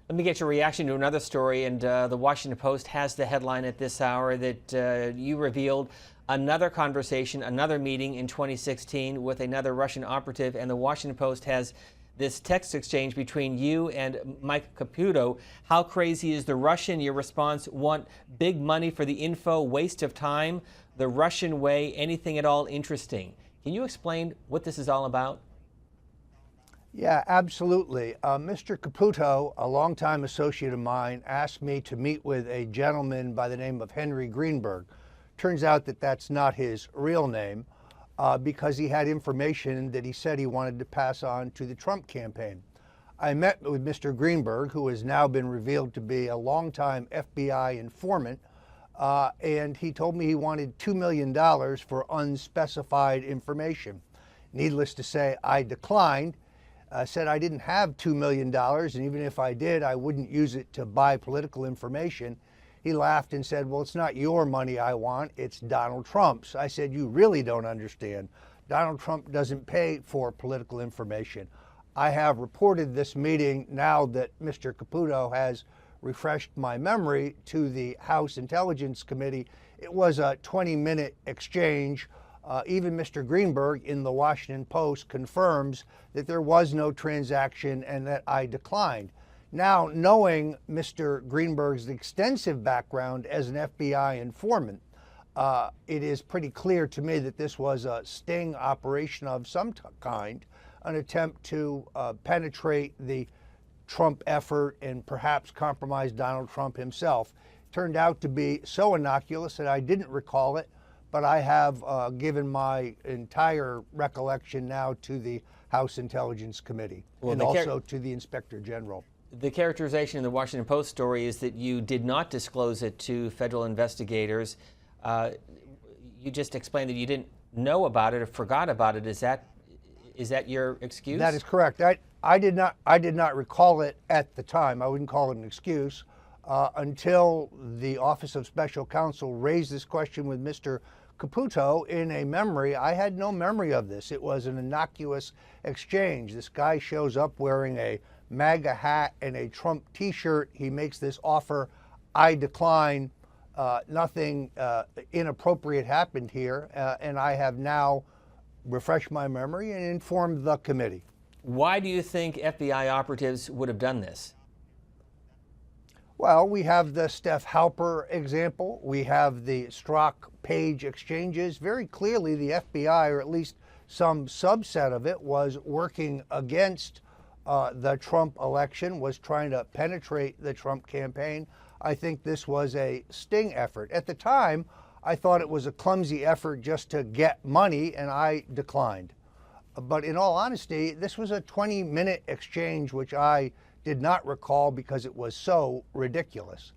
Let me get your reaction to another story, and the Washington Post has the headline at this hour that you revealed another conversation, another meeting in 2016 with another Russian operative, and the Washington Post has this text exchange between you and Mike Caputo. How crazy is the Russian? Your response: want big money for the info, waste of time, the Russian way, anything at all interesting. Can you explain what this is all about? Yeah, absolutely. Mr. Caputo, a longtime associate of mine, asked me to meet with a gentleman by the name of Henry Greenberg. Turns out that that's not his real name because he had information that he said he wanted to pass on to the Trump campaign. I met with Mr. Greenberg, who has now been revealed to be a longtime FBI informant, and he told me he wanted $2 million for unspecified information. Needless to say, I declined. Said I didn't have $2 million, and even if I did, I wouldn't use it to buy political information. He laughed and said, well, it's not your money I want, it's Donald Trump's. I said, you really don't understand. Donald Trump doesn't pay for political information. I have reported this meeting now that Mr. Caputo has refreshed my memory to the House Intelligence Committee. It was a 20-minute exchange. Even Mr. Greenberg in the Washington Post confirms that there was no transaction and that I declined. Now, knowing Mr. Greenberg's extensive background as an FBI informant, it is pretty clear to me that this was a sting operation of some kind, an attempt to penetrate the Trump effort and perhaps compromise Donald Trump himself. Turned out to be so innocuous that I didn't recall it. But I have given my entire recollection now to the House Intelligence Committee and also to the Inspector General. The characterization in the Washington Post story is that you did not disclose it to federal investigators. You just explained that you didn't know about it or forgot about it. Is that your excuse? That is correct. I did not recall it at the time. I wouldn't call it an excuse until the Office of Special Counsel raised this question with Mr. Caputo in a memory. I had no memory of this. It was an innocuous exchange. This guy shows up wearing a MAGA hat and a Trump t-shirt. He makes this offer. I decline. Nothing inappropriate happened here, and I have now refreshed my memory and informed the committee. Why do you think FBI operatives would have done this? Well, we have the Steph Halper example. We have the Strzok Page exchanges. Very clearly, the FBI, or at least some subset of it, was working against the Trump election, was trying to penetrate the Trump campaign. I think this was a sting effort. At the time, I thought it was a clumsy effort just to get money, and I declined. But in all honesty, this was a 20-minute exchange, which I did not recall because it was so ridiculous.